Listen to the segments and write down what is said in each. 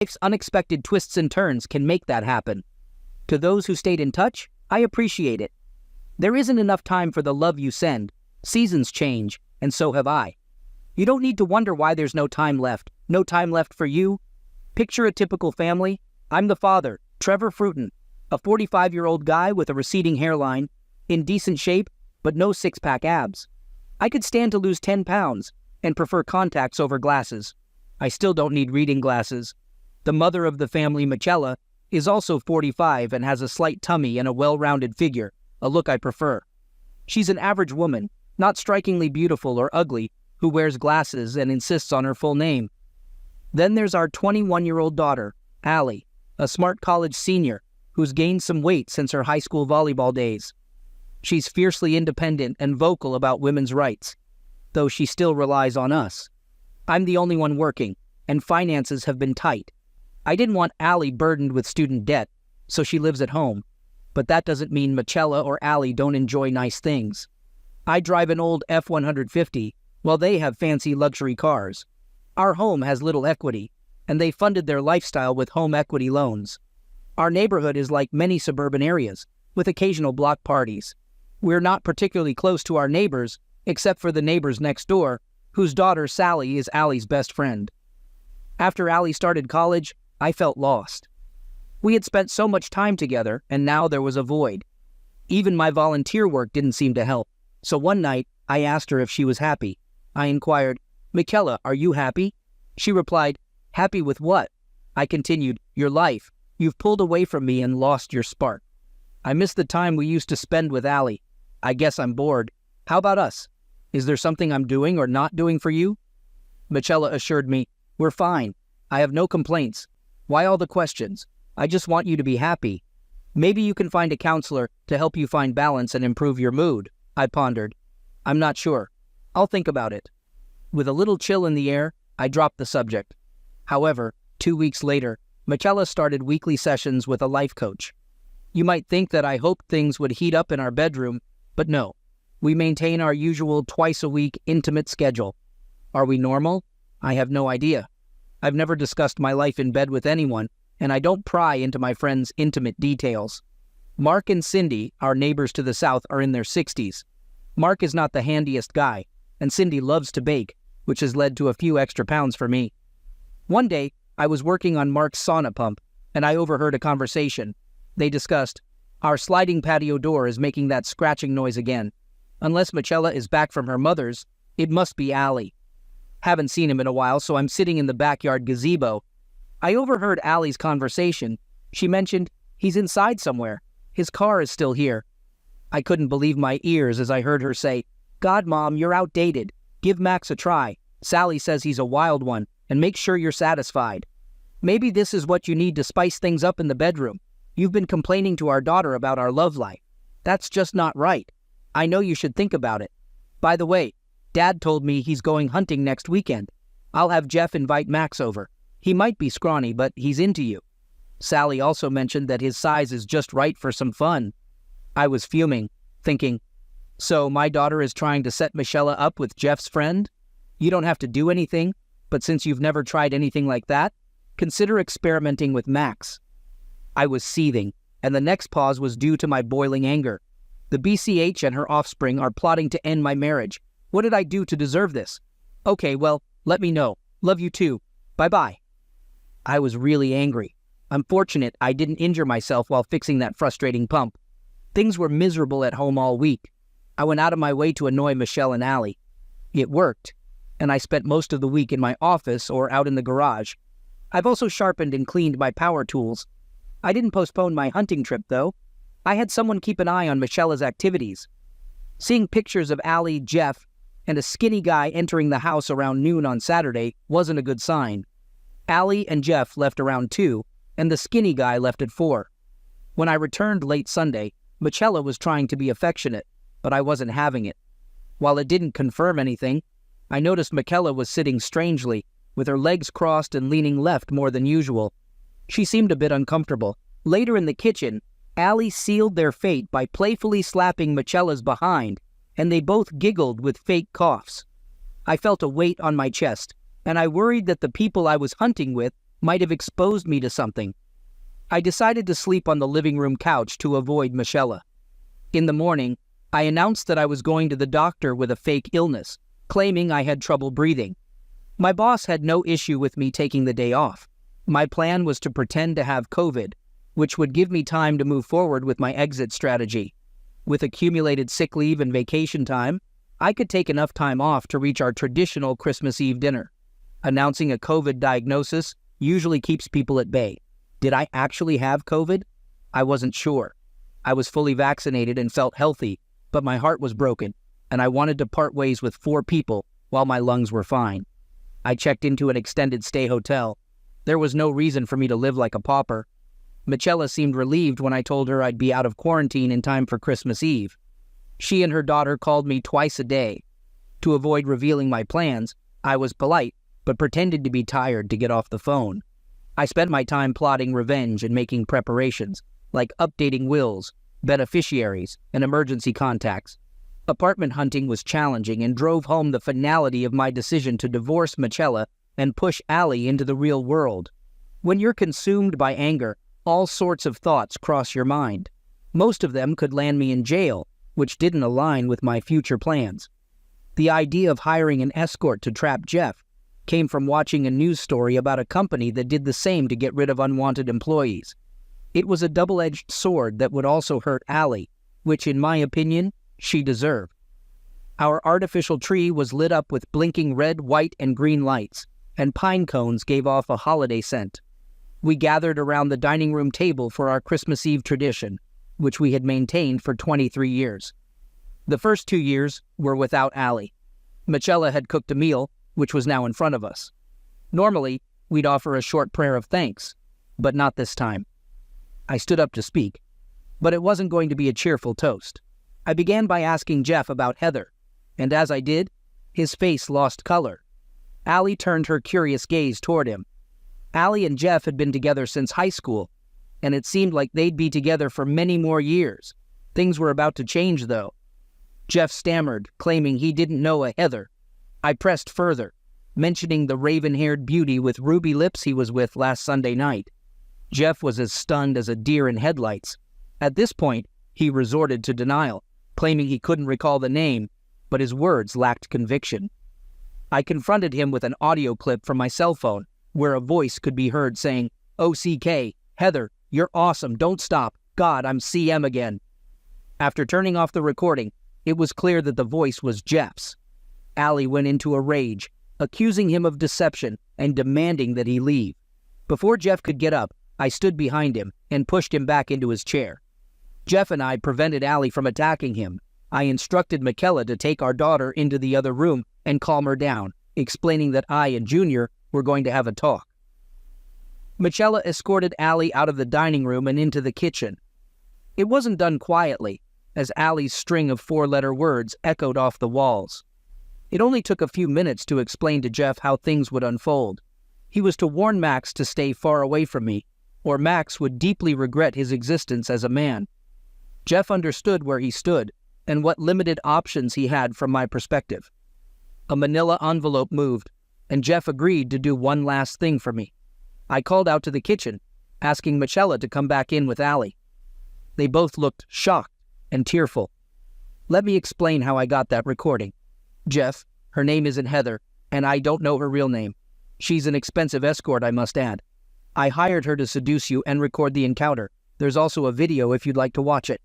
Life's unexpected twists and turns can make that happen. To those who stayed in touch, I appreciate it. There isn't enough time for the love you send. Seasons change, and so have I. You don't need to wonder why there's no time left. No time left for you. Picture a typical family. I'm the father, Trevor Fruiton, a 45-year-old guy with a receding hairline, in decent shape, but no six-pack abs. I could stand to lose 10 pounds and prefer contacts over glasses. I still don't need reading glasses. The mother of the family, Michela, is also 45 and has a slight tummy and a well-rounded figure, a look I prefer. She's an average woman, not strikingly beautiful or ugly, who wears glasses and insists on her full name. Then there's our 21-year-old daughter, Allie, a smart college senior who's gained some weight since her high school volleyball days. She's fiercely independent and vocal about women's rights, though she still relies on us. I'm the only one working, and finances have been tight. I didn't want Allie burdened with student debt, so she lives at home. But that doesn't mean Michela or Allie don't enjoy nice things. I drive an old F-150, while they have fancy luxury cars. Our home has little equity, and they funded their lifestyle with home equity loans. Our neighborhood is like many suburban areas, with occasional block parties. We're not particularly close to our neighbors, except for the neighbors next door, whose daughter Sally is Allie's best friend. After Allie started college, I felt lost. We had spent so much time together, and now there was a void. Even my volunteer work didn't seem to help, so one night I asked her if she was happy. I inquired, "Michela, are you happy?" She replied, "Happy with what?" I continued, "Your life. You've pulled away from me and lost your spark. I miss the time we used to spend with Allie. I guess I'm bored. How about us? Is there something I'm doing or not doing for you?" Michela assured me, "We're fine. I have no complaints. Why all the questions? I just want you to be happy. Maybe you can find a counselor to help you find balance and improve your mood." I pondered. "I'm not sure. I'll think about it." With a little chill in the air, I dropped the subject. However, 2 weeks later, Michela started weekly sessions with a life coach. You might think that I hoped things would heat up in our bedroom, but no. We maintain our usual twice-a-week intimate schedule. Are we normal? I have no idea. I've never discussed my life in bed with anyone, and I don't pry into my friends' intimate details. Mark and Cindy, our neighbors to the south, are in their 60s. Mark is not the handiest guy, and Cindy loves to bake, which has led to a few extra pounds for me. One day, I was working on Mark's sauna pump, and I overheard a conversation. They discussed, "Our sliding patio door is making that scratching noise again. Unless Michela is back from her mother's, it must be Allie. Haven't seen him in a while, so I'm sitting in the backyard gazebo." I overheard Allie's conversation. She mentioned, "He's inside somewhere. His car is still here." I couldn't believe my ears as I heard her say, "God, Mom, you're outdated. Give Max a try. Sally says he's a wild one, and make sure you're satisfied." Maybe this is what you need to spice things up in the bedroom. You've been complaining to our daughter about our love life. That's just not right. I know you should think about it. By the way, Dad told me he's going hunting next weekend. I'll have Jeff invite Max over. He might be scrawny, but he's into you. Sally also mentioned that his size is just right for some fun. I was fuming, thinking, so my daughter is trying to set Michela up with Jeff's friend? You don't have to do anything, but since you've never tried anything like that, consider experimenting with Max. I was seething, and the next pause was due to my boiling anger. The BCH and her offspring are plotting to end my marriage. What did I do to deserve this? Okay, well, let me know. Love you too. Bye-bye. I was really angry. I'm fortunate I didn't injure myself while fixing that frustrating pump. Things were miserable at home all week. I went out of my way to annoy Michelle and Allie. It worked, and I spent most of the week in my office or out in the garage. I've also sharpened and cleaned my power tools. I didn't postpone my hunting trip, though. I had someone keep an eye on Michela's activities. Seeing pictures of Allie, Jeff, and a skinny guy entering the house around noon on Saturday wasn't a good sign. Allie and Jeff left around 2, and the skinny guy left at 4. When I returned late Sunday, Michela was trying to be affectionate, but I wasn't having it. While it didn't confirm anything, I noticed Michela was sitting strangely, with her legs crossed and leaning left more than usual. She seemed a bit uncomfortable. Later in the kitchen, Allie sealed their fate by playfully slapping Michela's behind, and they both giggled with fake coughs. I felt a weight on my chest, and I worried that the people I was hunting with might have exposed me to something. I decided to sleep on the living room couch to avoid Michelle. In the morning, I announced that I was going to the doctor with a fake illness, claiming I had trouble breathing. My boss had no issue with me taking the day off. My plan was to pretend to have COVID, which would give me time to move forward with my exit strategy. With accumulated sick leave and vacation time, I could take enough time off to reach our traditional Christmas Eve dinner. Announcing a COVID diagnosis usually keeps people at bay. Did I actually have COVID? I wasn't sure. I was fully vaccinated and felt healthy, but my heart was broken, and I wanted to part ways with 4 people while my lungs were fine. I checked into an extended stay hotel. There was no reason for me to live like a pauper. Michelle seemed relieved when I told her I'd be out of quarantine in time for Christmas Eve. She and her daughter called me twice a day. To avoid revealing my plans, I was polite, but pretended to be tired to get off the phone. I spent my time plotting revenge and making preparations, like updating wills, beneficiaries, and emergency contacts. Apartment hunting was challenging and drove home the finality of my decision to divorce Michelle and push Allie into the real world. When you're consumed by anger, all sorts of thoughts cross your mind. Most of them could land me in jail, which didn't align with my future plans. The idea of hiring an escort to trap Jeff came from watching a news story about a company that did the same to get rid of unwanted employees. It was a double-edged sword that would also hurt Allie, which, in my opinion, she deserved. Our artificial tree was lit up with blinking red, white, and green lights, and pine cones gave off a holiday scent. We gathered around the dining room table for our Christmas Eve tradition, which we had maintained for 23 years. The first 2 years were without Allie. Michelle had cooked a meal, which was now in front of us. Normally, we'd offer a short prayer of thanks, but not this time. I stood up to speak, but it wasn't going to be a cheerful toast. I began by asking Jeff about Heather, and as I did, his face lost color. Allie turned her curious gaze toward him. Allie and Jeff had been together since high school, and it seemed like they'd be together for many more years. Things were about to change, though. Jeff stammered, claiming he didn't know a Heather. I pressed further, mentioning the raven-haired beauty with ruby lips he was with last Sunday night. Jeff was as stunned as a deer in headlights. At this point, he resorted to denial, claiming he couldn't recall the name, but his words lacked conviction. I confronted him with an audio clip from my cell phone, where a voice could be heard saying, "OCK, Heather, you're awesome, don't stop. God, I'm CM again." After turning off the recording, it was clear that the voice was Jeff's. Allie went into a rage, accusing him of deception and demanding that he leave. Before Jeff could get up, I stood behind him and pushed him back into his chair. Jeff and I prevented Allie from attacking him. I instructed Michelle to take our daughter into the other room and calm her down, explaining that I and Junior were going to have a talk. Michelle escorted Allie out of the dining room and into the kitchen. It wasn't done quietly, as Allie's string of 4-letter words echoed off the walls. It only took a few minutes to explain to Jeff how things would unfold. He was to warn Max to stay far away from me, or Max would deeply regret his existence as a man. Jeff understood where he stood and what limited options he had from my perspective. A manila envelope moved, and Jeff agreed to do one last thing for me. I called out to the kitchen, asking Michelle to come back in with Allie. They both looked shocked and tearful. Let me explain how I got that recording. Jeff, her name isn't Heather, and I don't know her real name. She's an expensive escort, I must add. I hired her to seduce you and record the encounter. There's also a video if you'd like to watch it.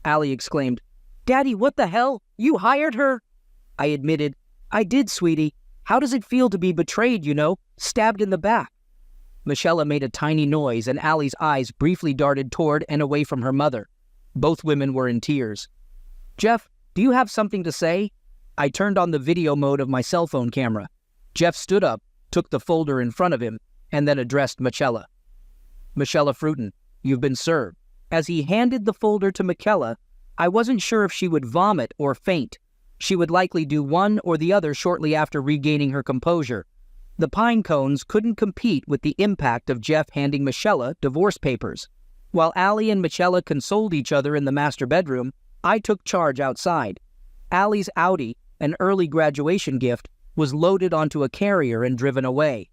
Allie exclaimed, "Daddy, what the hell? You hired her?" I admitted, "I did, sweetie. How does it feel to be betrayed, stabbed in the back?" Michelle made a tiny noise, and Allie's eyes briefly darted toward and away from her mother. Both women were in tears. "Jeff, do you have something to say?" I turned on the video mode of my cell phone camera. Jeff stood up, took the folder in front of him, and then addressed Michelle. "Michelle Fruiton, you've been served." As he handed the folder to Michelle, I wasn't sure if she would vomit or faint. She would likely do one or the other shortly after regaining her composure. The pine cones couldn't compete with the impact of Jeff handing Michelle divorce papers. While Allie and Michelle consoled each other in the master bedroom, I took charge outside. Allie's Audi, an early graduation gift, was loaded onto a carrier and driven away.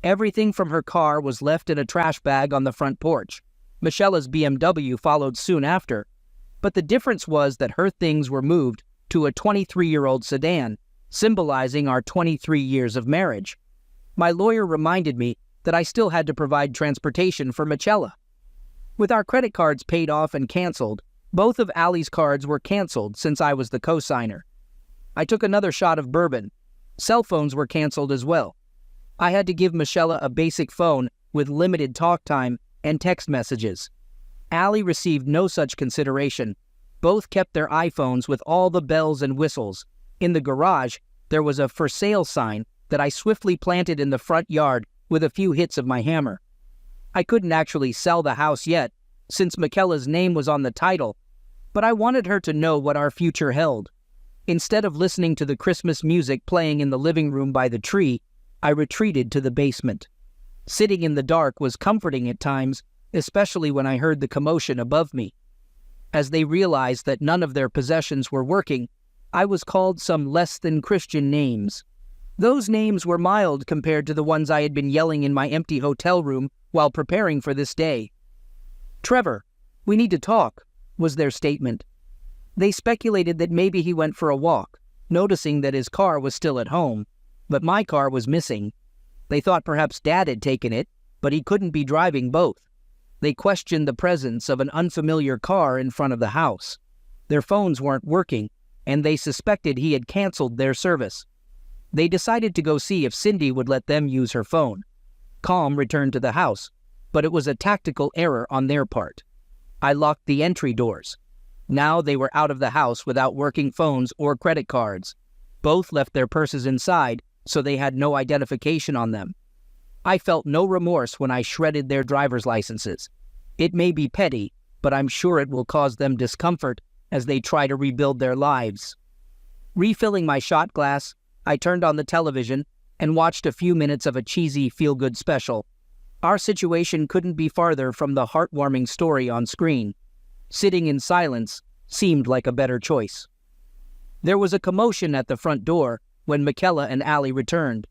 Everything from her car was left in a trash bag on the front porch. Michela's BMW followed soon after, but the difference was that her things were moved to a 23-year-old sedan, symbolizing our 23 years of marriage. My lawyer reminded me that I still had to provide transportation for Michela. With our credit cards paid off and canceled, both of Allie's cards were canceled since I was the co-signer. I took another shot of bourbon. Cell phones were canceled as well. I had to give Michela a basic phone with limited talk time and text messages. Allie received no such consideration. Both kept their iPhones with all the bells and whistles. In the garage, there was a for sale sign that I swiftly planted in the front yard with a few hits of my hammer. I couldn't actually sell the house yet, since Michela's name was on the title, but I wanted her to know what our future held. Instead of listening to the Christmas music playing in the living room by the tree, I retreated to the basement. Sitting in the dark was comforting at times, especially when I heard the commotion above me. As they realized that none of their possessions were working, I was called some less-than-Christian names. Those names were mild compared to the ones I had been yelling in my empty hotel room while preparing for this day. "Trevor, we need to talk," was their statement. They speculated that maybe he went for a walk, noticing that his car was still at home, but my car was missing. They thought perhaps Dad had taken it, but he couldn't be driving both. They questioned the presence of an unfamiliar car in front of the house. Their phones weren't working, and they suspected he had canceled their service. They decided to go see if Cindy would let them use her phone. Calm returned to the house, but it was a tactical error on their part. I locked the entry doors. Now they were out of the house without working phones or credit cards. Both left their purses inside, so they had no identification on them. I felt no remorse when I shredded their driver's licenses. It may be petty, but I'm sure it will cause them discomfort as they try to rebuild their lives. Refilling my shot glass, I turned on the television and watched a few minutes of a cheesy feel-good special. Our situation couldn't be farther from the heartwarming story on screen. Sitting in silence seemed like a better choice. There was a commotion at the front door when Michela and Allie returned.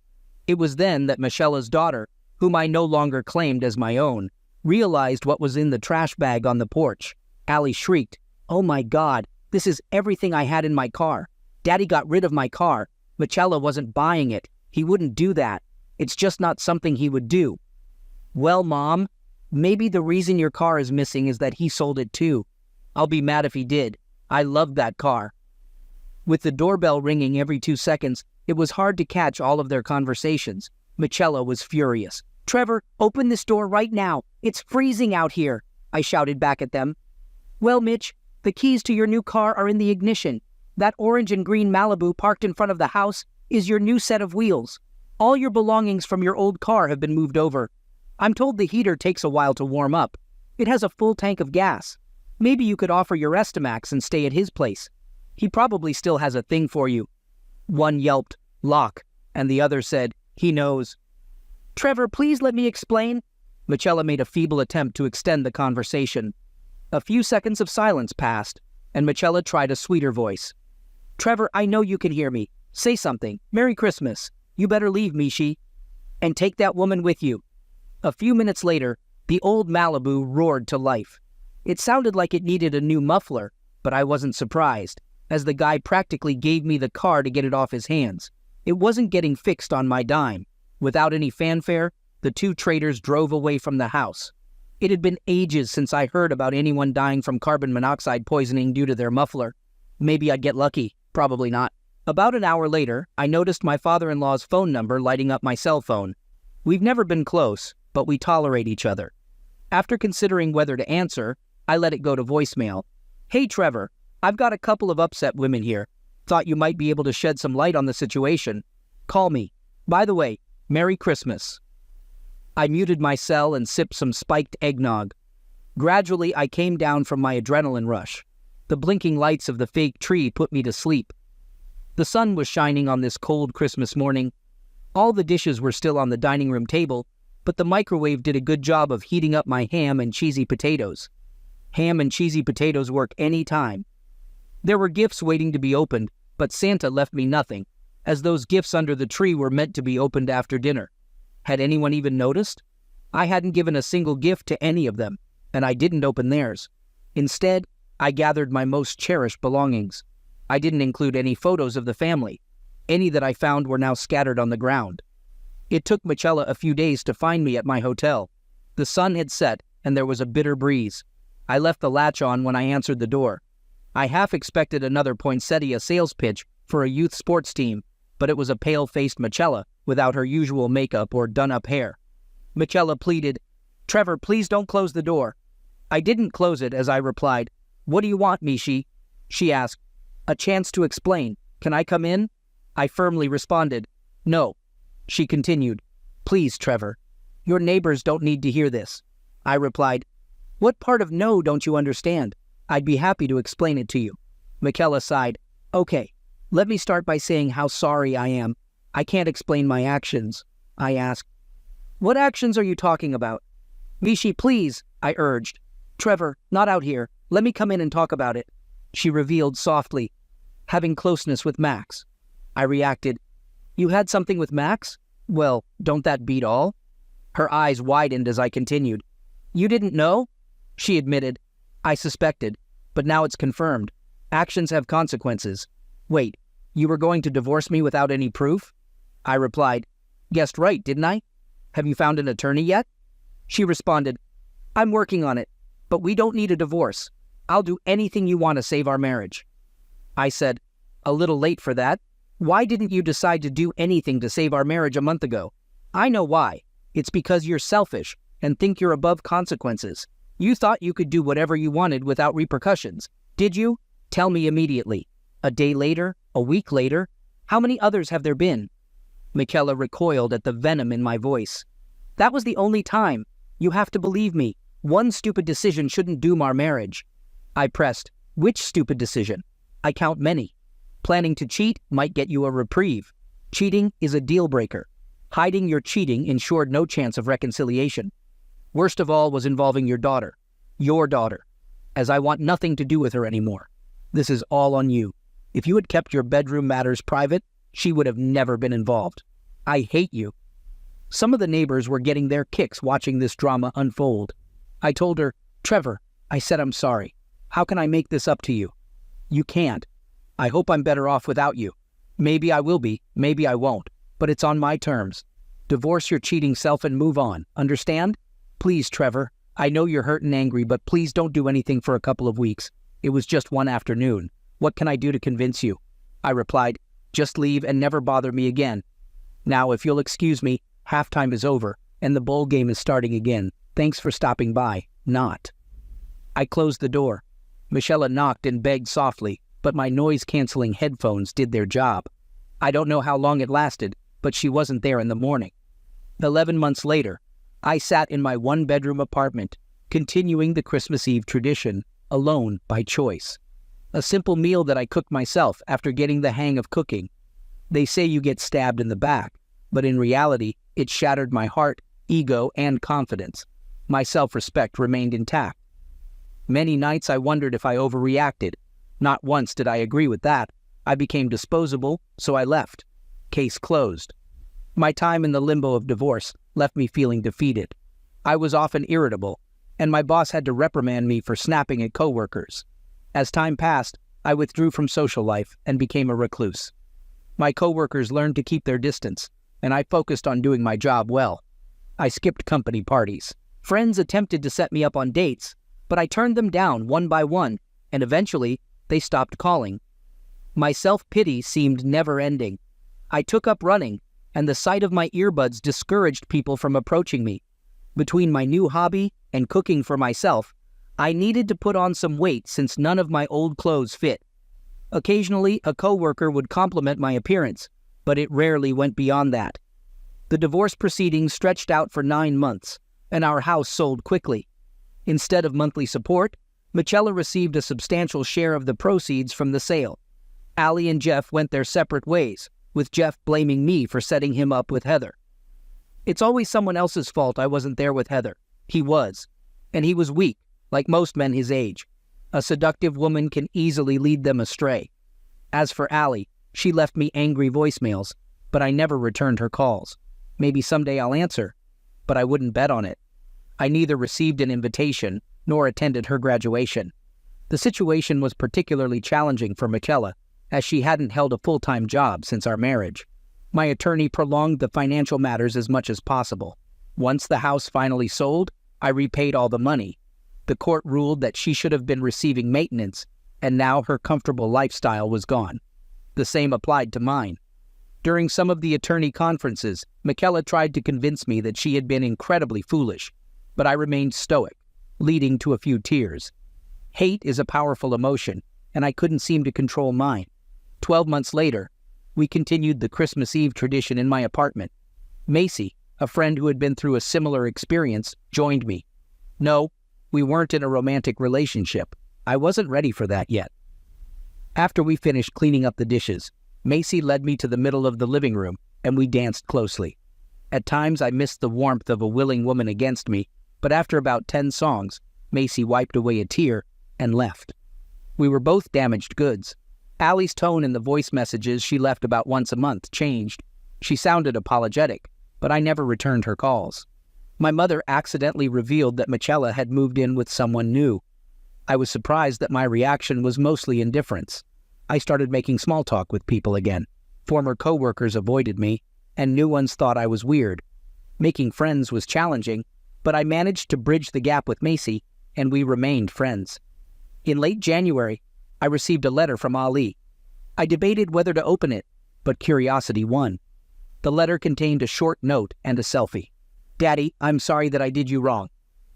It was then that Michela's daughter, whom I no longer claimed as my own, realized what was in the trash bag on the porch. Allie shrieked, "Oh my God, this is everything I had in my car. Daddy got rid of my car. Michela wasn't buying it. He wouldn't do that. It's just not something he would do." "Well, Mom, maybe the reason your car is missing is that he sold it too. I'll be mad if he did. I loved that car." With the doorbell ringing every 2 seconds, it was hard to catch all of their conversations. Michela was furious. "Trevor, open this door right now. It's freezing out here," I shouted back at them. "Well, Mitch, the keys to your new car are in the ignition. That orange and green Malibu parked in front of the house is your new set of wheels. All your belongings from your old car have been moved over. I'm told the heater takes a while to warm up. It has a full tank of gas. Maybe you could offer your Estimax and stay at his place. He probably still has a thing for you." One yelped, "Lock," and the other said, "He knows." "Trevor, please let me explain." Michela made a feeble attempt to extend the conversation. A few seconds of silence passed, and Michela tried a sweeter voice. "Trevor, I know you can hear me. Say something. Merry Christmas. You better leave, Mishi. And take that woman with you." A few minutes later, the old Malibu roared to life. It sounded like it needed a new muffler, but I wasn't surprised, as the guy practically gave me the car to get it off his hands. It wasn't getting fixed on my dime. Without any fanfare, the two traders drove away from the house. It had been ages since I heard about anyone dying from carbon monoxide poisoning due to their muffler. Maybe I'd get lucky. Probably not. About an hour later, I noticed my father-in-law's phone number lighting up my cell phone. We've never been close, but we tolerate each other. After considering whether to answer, I let it go to voicemail. "Hey, Trevor, I've got a couple of upset women here. Thought you might be able to shed some light on the situation. Call me. By the way, Merry Christmas." I muted my cell and sipped some spiked eggnog. Gradually, I came down from my adrenaline rush. The blinking lights of the fake tree put me to sleep. The sun was shining on this cold Christmas morning. All the dishes were still on the dining room table, but the microwave did a good job of heating up my ham and cheesy potatoes. Ham and cheesy potatoes work any time. There were gifts waiting to be opened, but Santa left me nothing, as those gifts under the tree were meant to be opened after dinner. Had anyone even noticed? I hadn't given a single gift to any of them, and I didn't open theirs. Instead, I gathered my most cherished belongings. I didn't include any photos of the family. Any that I found were now scattered on the ground. It took Michela a few days to find me at my hotel. The sun had set, and there was a bitter breeze. I left the latch on when I answered the door. I half expected another poinsettia sales pitch for a youth sports team, but it was a pale-faced Michela without her usual makeup or done-up hair. Michela pleaded, "Trevor, please don't close the door." I didn't close it as I replied, "What do you want, Mishi?" She asked, "A chance to explain. Can I come in?" I firmly responded, "No." She continued, "Please, Trevor. Your neighbors don't need to hear this." I replied, "What part of no don't you understand? I'd be happy to explain it to you." Michela sighed, "Okay, let me start by saying how sorry I am. I can't explain my actions." I asked, "What actions are you talking about?" "Mishi, please," I urged. "Trevor, not out here. Let me come in and talk about it." She revealed softly, "Having closeness with Max." I reacted, "You had something with Max? Well, don't that beat all?" Her eyes widened as I continued. "You didn't know?" She admitted, "I suspected, but now it's confirmed. Actions have consequences. Wait, you were going to divorce me without any proof?" I replied, "Guessed right, didn't I? Have you found an attorney yet?" She responded, "I'm working on it, but we don't need a divorce. I'll do anything you want to save our marriage." I said, "A little late for that. Why didn't you decide to do anything to save our marriage a month ago?" "I know why. It's because you're selfish and think you're above consequences. You thought you could do whatever you wanted without repercussions. Did you? Tell me immediately. A day later? A week later? How many others have there been?" Michela recoiled at the venom in my voice. "That was the only time. You have to believe me. One stupid decision shouldn't doom our marriage." I pressed, "Which stupid decision?" "I count many. Planning to cheat might get you a reprieve. Cheating is a deal breaker. Hiding your cheating ensured no chance of reconciliation. Worst of all was involving your daughter, as I want nothing to do with her anymore. This is all on you. If you had kept your bedroom matters private, she would have never been involved. I hate you." Some of the neighbors were getting their kicks watching this drama unfold. I told her, "Trevor," I said, "I'm sorry. How can I make this up to you?" "You can't. I hope I'm better off without you. Maybe I will be, maybe I won't, but it's on my terms. Divorce your cheating self and move on, understand? Please, Trevor, I know you're hurt and angry, but please don't do anything for a couple of weeks. It was just one afternoon. What can I do to convince you?" I replied, "Just leave and never bother me again. Now, if you'll excuse me, halftime is over, and the bowl game is starting again. Thanks for stopping by. Not." I closed the door. Michela knocked and begged softly, but my noise-canceling headphones did their job. I don't know how long it lasted, but she wasn't there in the morning. 11 months later, I sat in my one-bedroom apartment, continuing the Christmas Eve tradition, alone by choice. A simple meal that I cooked myself after getting the hang of cooking. They say you get stabbed in the back, but in reality, it shattered my heart, ego, and confidence. My self-respect remained intact. Many nights I wondered if I overreacted. Not once did I agree with that. I became disposable, so I left. Case closed. My time in the limbo of divorce left me feeling defeated. I was often irritable, and my boss had to reprimand me for snapping at coworkers. As time passed, I withdrew from social life and became a recluse. My coworkers learned to keep their distance, and I focused on doing my job well. I skipped company parties. Friends attempted to set me up on dates, but I turned them down one by one, and eventually they stopped calling. My self-pity seemed never-ending. I took up running, and the sight of my earbuds discouraged people from approaching me. Between my new hobby and cooking for myself, I needed to put on some weight since none of my old clothes fit. Occasionally, a coworker would compliment my appearance, but it rarely went beyond that. The divorce proceedings stretched out for 9 months, and our house sold quickly. Instead of monthly support, Michela received a substantial share of the proceeds from the sale. Allie and Jeff went their separate ways, with Jeff blaming me for setting him up with Heather. It's always someone else's fault I wasn't there with Heather. He was. And he was weak, like most men his age. A seductive woman can easily lead them astray. As for Allie, she left me angry voicemails, but I never returned her calls. Maybe someday I'll answer, but I wouldn't bet on it. I neither received an invitation nor attended her graduation. The situation was particularly challenging for Michaela, as she hadn't held a full-time job since our marriage. My attorney prolonged the financial matters as much as possible. Once the house finally sold, I repaid all the money. The court ruled that she should have been receiving maintenance, and now her comfortable lifestyle was gone. The same applied to mine. During some of the attorney conferences, Michaela tried to convince me that she had been incredibly foolish, but I remained stoic, leading to a few tears. Hate is a powerful emotion, and I couldn't seem to control mine. 12 months later, we continued the Christmas Eve tradition in my apartment. Macy, a friend who had been through a similar experience, joined me. No, we weren't in a romantic relationship. I wasn't ready for that yet. After we finished cleaning up the dishes, Macy led me to the middle of the living room, and we danced closely. At times I missed the warmth of a willing woman against me, but after about 10 songs, Macy wiped away a tear and left. We were both damaged goods. Allie's tone in the voice messages she left about once a month changed. She sounded apologetic, but I never returned her calls. My mother accidentally revealed that Michaela had moved in with someone new. I was surprised that my reaction was mostly indifference. I started making small talk with people again. Former coworkers avoided me, and new ones thought I was weird. Making friends was challenging, but I managed to bridge the gap with Macy, and we remained friends. In late January, I received a letter from Ali. I debated whether to open it, but curiosity won. The letter contained a short note and a selfie. "Daddy, I'm sorry that I did you wrong.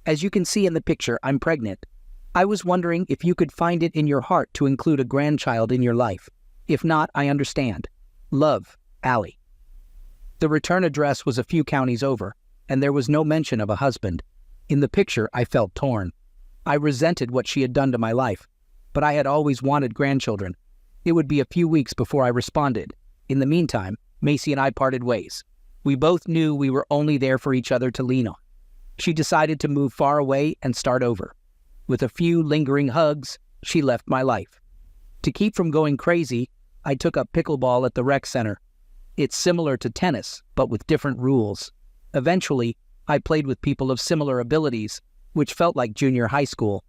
As you can see in the picture, I'm pregnant. I was wondering if you could find it in your heart to include a grandchild in your life. If not, I understand. Love, Ali." The return address was a few counties over, and there was no mention of a husband. In the picture, I felt torn. I resented what she had done to my life, but I had always wanted grandchildren. It would be a few weeks before I responded. In the meantime, Macy and I parted ways. We both knew we were only there for each other to lean on. She decided to move far away and start over. With a few lingering hugs, she left my life. To keep from going crazy, I took up pickleball at the rec center. It's similar to tennis, but with different rules. Eventually, I played with people of similar abilities, which felt like junior high school.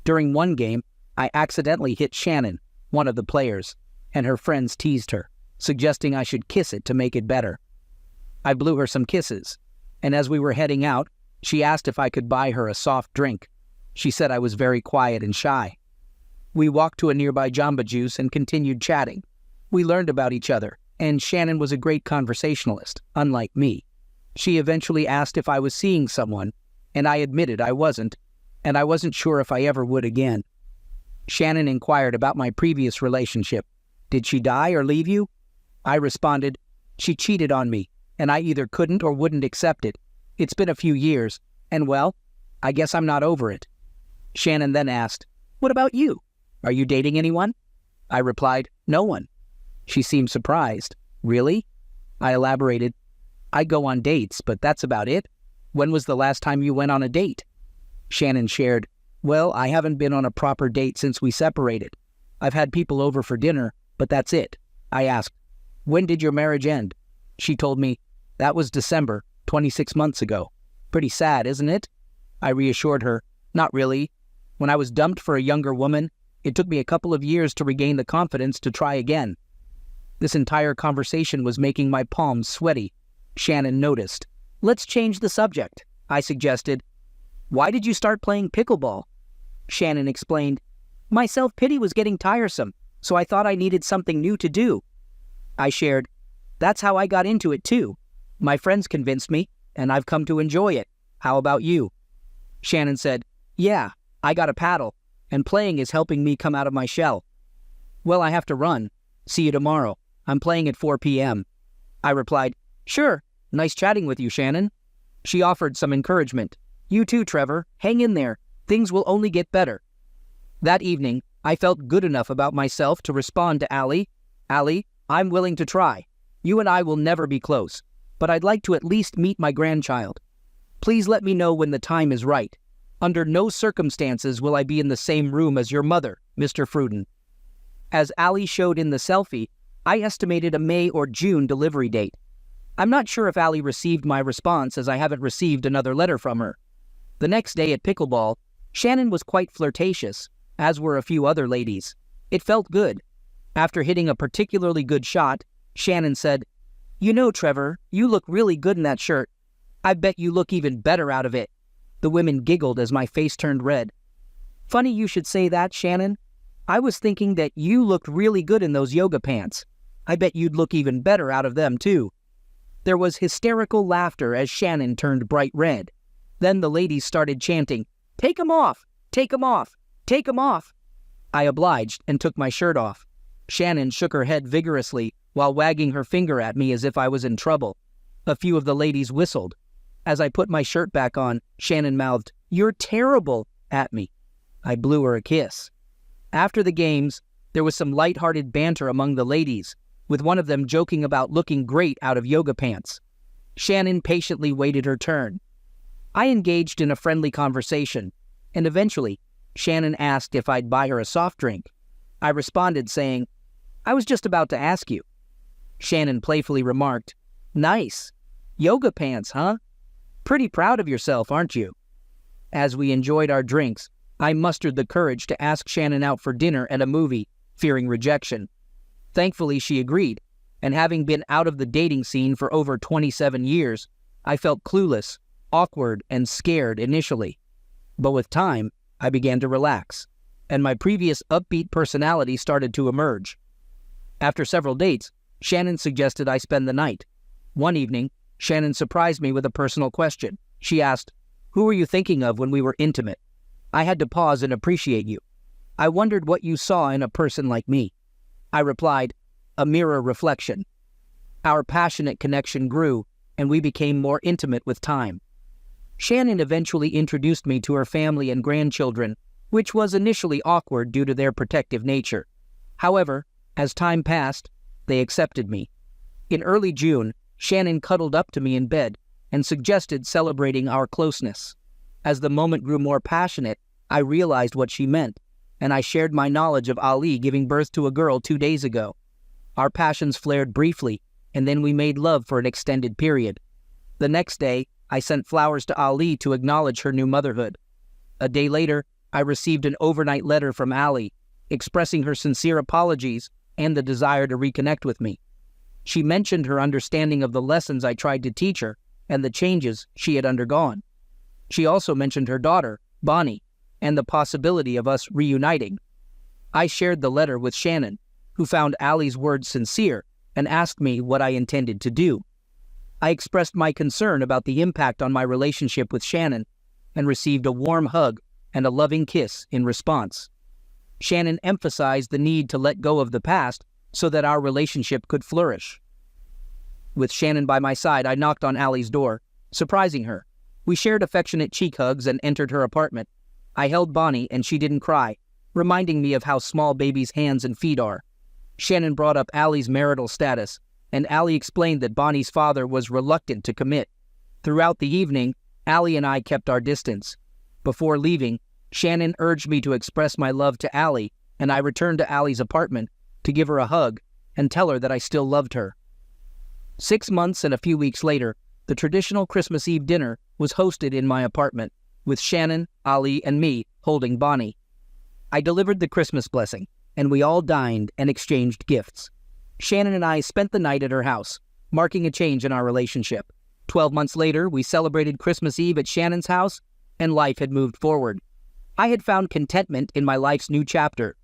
During one game, I accidentally hit Shannon, one of the players, and her friends teased her, suggesting I should kiss it to make it better. I blew her some kisses, and as we were heading out, she asked if I could buy her a soft drink. She said I was very quiet and shy. We walked to a nearby Jamba Juice and continued chatting. We learned about each other, and Shannon was a great conversationalist, unlike me. She eventually asked if I was seeing someone, and I admitted I wasn't, and I wasn't sure if I ever would again. Shannon inquired about my previous relationship. Did she die or leave you? I responded, she cheated on me, and I either couldn't or wouldn't accept it. It's been a few years, and well, I guess I'm not over it. Shannon then asked, what about you? Are you dating anyone? I replied, no one. She seemed surprised. Really? I elaborated, I go on dates, but that's about it. When was the last time you went on a date? Shannon shared, well, I haven't been on a proper date since we separated. I've had people over for dinner, but that's it. I asked, when did your marriage end? She told me, that was December, 26 months ago. Pretty sad, isn't it? I reassured her, not really. When I was dumped for a younger woman, it took me a couple of years to regain the confidence to try again. This entire conversation was making my palms sweaty. Shannon noticed. Let's change the subject, I suggested. Why did you start playing pickleball? Shannon explained, my self-pity was getting tiresome, so I thought I needed something new to do. I shared, that's how I got into it too. My friends convinced me, and I've come to enjoy it. How about you? Shannon said, yeah, I got a paddle, and playing is helping me come out of my shell. Well, I have to run. See you tomorrow. I'm playing at 4 p.m. I replied, sure, nice chatting with you, Shannon. She offered some encouragement. You too, Trevor. Hang in there. Things will only get better. That evening, I felt good enough about myself to respond to Ali. Ali, I'm willing to try. You and I will never be close, but I'd like to at least meet my grandchild. Please let me know when the time is right. Under no circumstances will I be in the same room as your mother, Mr. Fruden. As Ali showed in the selfie, I estimated a May or June delivery date. I'm not sure if Allie received my response, as I haven't received another letter from her. The next day at pickleball, Shannon was quite flirtatious, as were a few other ladies. It felt good. After hitting a particularly good shot, Shannon said, "You know, Trevor, you look really good in that shirt. I bet you look even better out of it." The women giggled as my face turned red. "Funny you should say that, Shannon. I was thinking that you looked really good in those yoga pants. I bet you'd look even better out of them, too." There was hysterical laughter as Shannon turned bright red. Then the ladies started chanting, "Take 'em off! Take 'em off! Take 'em off!" I obliged and took my shirt off. Shannon shook her head vigorously while wagging her finger at me as if I was in trouble. A few of the ladies whistled. As I put my shirt back on, Shannon mouthed, "You're terrible," at me. I blew her a kiss. After the games, there was some light-hearted banter among the ladies, with one of them joking about looking great out of yoga pants. Shannon patiently waited her turn. I engaged in a friendly conversation, and eventually, Shannon asked if I'd buy her a soft drink. I responded saying, "I was just about to ask you." Shannon playfully remarked, "Nice. Yoga pants, huh? Pretty proud of yourself, aren't you?" As we enjoyed our drinks, I mustered the courage to ask Shannon out for dinner and a movie, fearing rejection. Thankfully, she agreed, and having been out of the dating scene for over 27 years, I felt clueless, awkward, and scared initially. But with time, I began to relax, and my previous upbeat personality started to emerge. After several dates, Shannon suggested I spend the night. One evening, Shannon surprised me with a personal question. She asked, "Who were you thinking of when we were intimate?" I had to pause and appreciate you. I wondered what you saw in a person like me. I replied, "A mirror reflection." Our passionate connection grew, and we became more intimate with time. Shannon eventually introduced me to her family and grandchildren, which was initially awkward due to their protective nature. However, as time passed, they accepted me. In early June, Shannon cuddled up to me in bed and suggested celebrating our closeness. As the moment grew more passionate, I realized what she meant, and I shared my knowledge of Ali giving birth to a girl 2 days ago. Our passions flared briefly, and then we made love for an extended period. The next day, I sent flowers to Ali to acknowledge her new motherhood. A day later, I received an overnight letter from Ali, expressing her sincere apologies and the desire to reconnect with me. She mentioned her understanding of the lessons I tried to teach her and the changes she had undergone. She also mentioned her daughter, Bonnie, and the possibility of us reuniting. I shared the letter with Shannon, who found Ali's words sincere and asked me what I intended to do. I expressed my concern about the impact on my relationship with Shannon and received a warm hug and a loving kiss in response. Shannon emphasized the need to let go of the past so that our relationship could flourish. With Shannon by my side, I knocked on Ali's door, surprising her. We shared affectionate cheek hugs and entered her apartment. I held Bonnie and she didn't cry, reminding me of how small babies' hands and feet are. Shannon brought up Ali's marital status, and Ali explained that Bonnie's father was reluctant to commit. Throughout the evening, Ali and I kept our distance. Before leaving, Shannon urged me to express my love to Ali, and I returned to Ali's apartment to give her a hug and tell her that I still loved her. 6 months and a few weeks later, the traditional Christmas Eve dinner was hosted in my apartment, with Shannon, Ali, and me holding Bonnie. I delivered the Christmas blessing, and we all dined and exchanged gifts. Shannon and I spent the night at her house, marking a change in our relationship. 12 months later, we celebrated Christmas Eve at Shannon's house, and life had moved forward. I had found contentment in my life's new chapter,